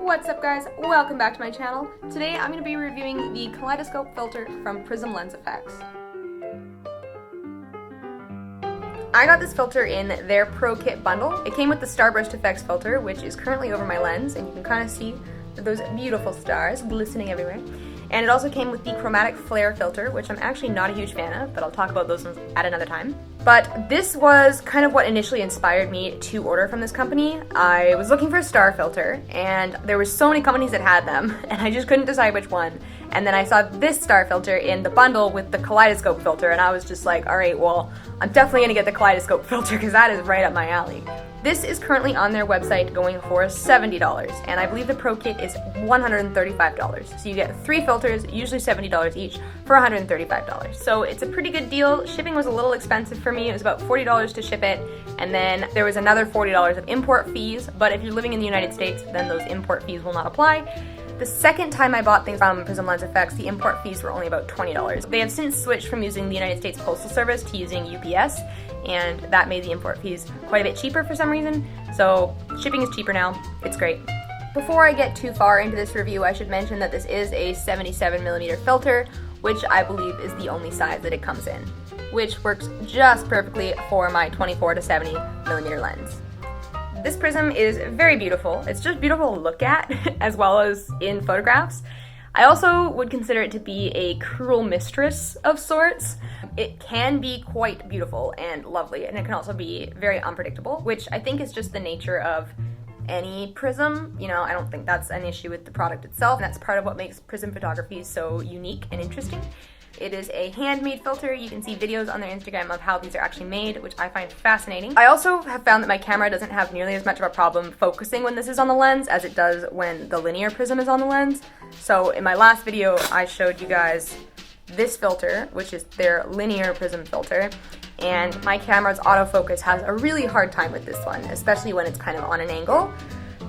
What's up guys, welcome back to my channel. Today I'm going to be reviewing the Kaleidoscope filter from Prism Lens Effects. I got this filter in their Pro Kit bundle. It came with the Starburst Effects filter, which is currently over my lens, and you can kind of see those beautiful stars glistening everywhere. And it also came with the Chromatic Flare filter, which I'm actually not a huge fan of, but I'll talk about those ones at another time. But this was kind of what initially inspired me to order from this company. I was looking for a star filter, and there were so many companies that had them, and I just couldn't decide which one. And then I saw this star filter in the bundle with the Kaleidoscope filter, and I was just like, alright, well, I'm definitely gonna get the Kaleidoscope filter because that is right up my alley. This is currently on their website going for $70, and I believe the Pro Kit is $135. So you get 3 filters, usually $70 each, for $135. So it's a pretty good deal. Shipping was a little expensive for me. It was about $40 to ship it, and then there was another $40 of import fees, but if you're living in the United States, then those import fees will not apply. The second time I bought things from Prism Lens Effects, the import fees were only about $20. They have since switched from using the United States Postal Service to using UPS, and that made the import fees quite a bit cheaper for some reason, so shipping is cheaper now. It's great. Before I get too far into this review, I should mention that this is a 77mm filter, which I believe is the only size that it comes in, which works just perfectly for my 24 to 70mm lens. This prism is very beautiful. It's just beautiful to look at, as well as in photographs. I also would consider it to be a cruel mistress of sorts. It can be quite beautiful and lovely, and it can also be very unpredictable, which I think is just the nature of any prism. You know, I don't think that's an issue with the product itself, and that's part of what makes prism photography so unique and interesting. It is a handmade filter. You can see videos on their Instagram of how these are actually made, which I find fascinating. I also have found that my camera doesn't have nearly as much of a problem focusing when this is on the lens as it does when the linear prism is on the lens. So in my last video, I showed you guys this filter, which is their linear prism filter, and my camera's autofocus has a really hard time with this one, especially when it's kind of on an angle.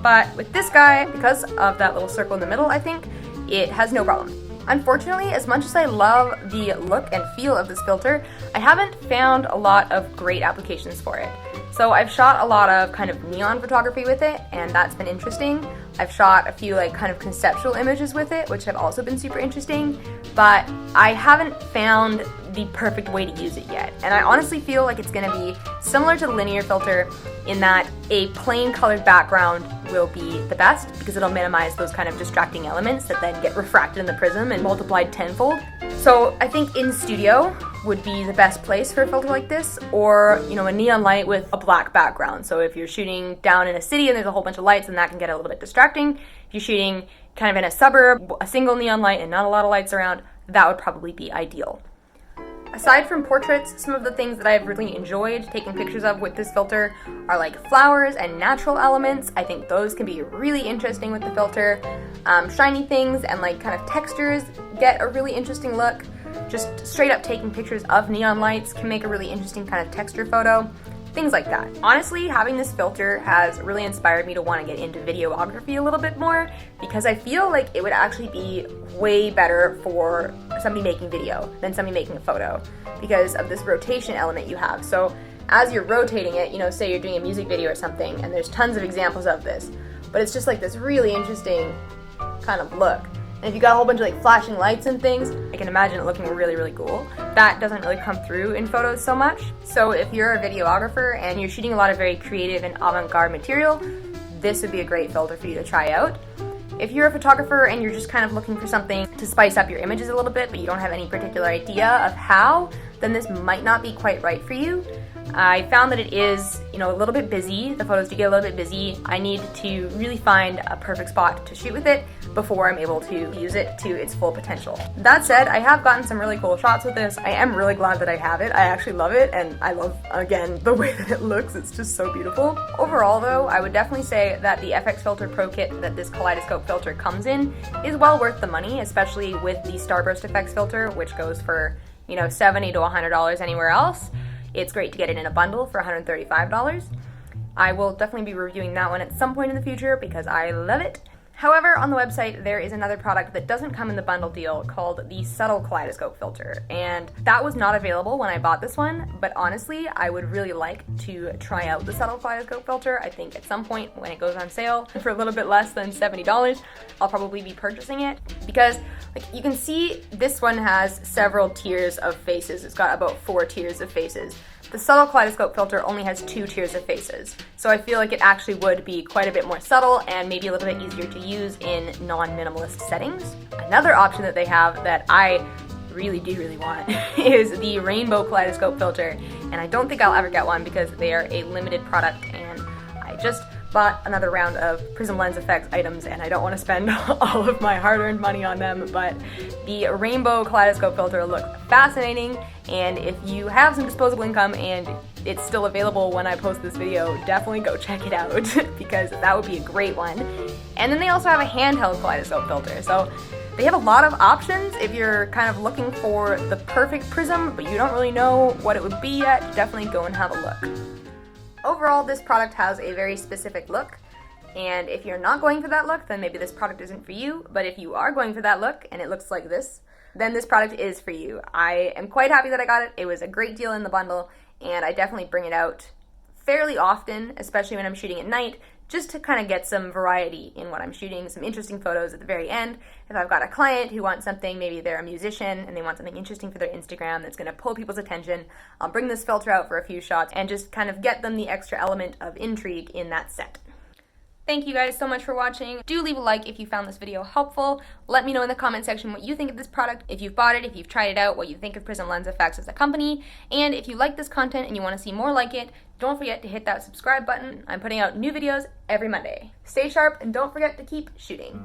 But with this guy, because of that little circle in the middle, I think, it has no problem. Unfortunately, as much as I love the look and feel of this filter, I haven't found a lot of great applications for it. So I've shot a lot of kind of neon photography with it, and that's been interesting. I've shot a few like kind of conceptual images with it, which have also been super interesting, but I haven't found the perfect way to use it yet. And I honestly feel like it's gonna be similar to the linear filter in that a plain colored background will be the best because it'll minimize those kind of distracting elements that then get refracted in the prism and multiplied tenfold. So I think in studio would be the best place for a filter like this, or you know, a neon light with a black background. So if you're shooting down in a city and there's a whole bunch of lights, then that can get a little bit distracting. If you're shooting kind of in a suburb, a single neon light and not a lot of lights around, that would probably be ideal. Aside from portraits, some of the things that I've really enjoyed taking pictures of with this filter are like flowers and natural elements. I think those can be really interesting with the filter. Shiny things and like kind of textures get a really interesting look. Just straight up taking pictures of neon lights can make a really interesting kind of texture photo. Things like that. Honestly, having this filter has really inspired me to want to get into videography a little bit more, because I feel like it would actually be way better for somebody making video than somebody making a photo because of this rotation element you have. So as you're rotating it, you know, say you're doing a music video or something, and there's tons of examples of this, but it's just like this really interesting kind of look. And if you got a whole bunch of like flashing lights and things, I can imagine it looking really, really cool. That doesn't really come through in photos so much. So if you're a videographer and you're shooting a lot of very creative and avant-garde material, this would be a great filter for you to try out. If you're a photographer and you're just kind of looking for something to spice up your images a little bit, but you don't have any particular idea of how, then this might not be quite right for you. I found that it is, you know, a little bit busy. The photos do get a little bit busy. I need to really find a perfect spot to shoot with it before I'm able to use it to its full potential. That said, I have gotten some really cool shots with this. I am really glad that I have it. I actually love it, and I love, again, the way that it looks. It's just so beautiful. Overall though, I would definitely say that the FX Filter Pro Kit that this Kaleidoscope filter comes in is well worth the money, especially with the Starburst Effects filter, which goes for, you know, $70 to $100 anywhere else. It's great to get it in a bundle for $135. I will definitely be reviewing that one at some point in the future because I love it. However, on the website, there is another product that doesn't come in the bundle deal called the Subtle Kaleidoscope Filter, and that was not available when I bought this one, but honestly, I would really like to try out the Subtle Kaleidoscope Filter. I think at some point when it goes on sale for a little bit less than $70, I'll probably be purchasing it, because like you can see this one has several tiers of faces. It's got about 4 tiers of faces. The Subtle Kaleidoscope Filter only has 2 tiers of faces, so I feel like it actually would be quite a bit more subtle and maybe a little bit easier to use in non-minimalist settings. Another option that they have that I really want is the Rainbow Kaleidoscope Filter, and I don't think I'll ever get one because they are a limited product, and I just bought another round of Prism Lens Effects items and I don't want to spend all of my hard-earned money on them, but the Rainbow Kaleidoscope Filter looks fascinating, and if you have some disposable income and it's still available when I post this video, definitely go check it out because that would be a great one. And then they also have a handheld kaleidoscope filter, so they have a lot of options if you're kind of looking for the perfect prism, but you don't really know what it would be yet. Definitely go and have a look. Overall, this product has a very specific look, and if you're not going for that look, then maybe this product isn't for you, but if you are going for that look and it looks like this, then this product is for you. I am quite happy that I got it. It was a great deal in the bundle, and I definitely bring it out fairly often, especially when I'm shooting at night, just to kind of get some variety in what I'm shooting, some interesting photos at the very end. If I've got a client who wants something, maybe they're a musician and they want something interesting for their Instagram that's going to pull people's attention, I'll bring this filter out for a few shots and just kind of get them the extra element of intrigue in that set. Thank you guys so much for watching. Do leave a like if you found this video helpful. Let me know in the comment section what you think of this product, if you've bought it, if you've tried it out, what you think of Prism Lens Effects as a company, and if you like this content and you want to see more like it, don't forget to hit that subscribe button. I'm putting out new videos every Monday. Stay sharp and don't forget to keep shooting.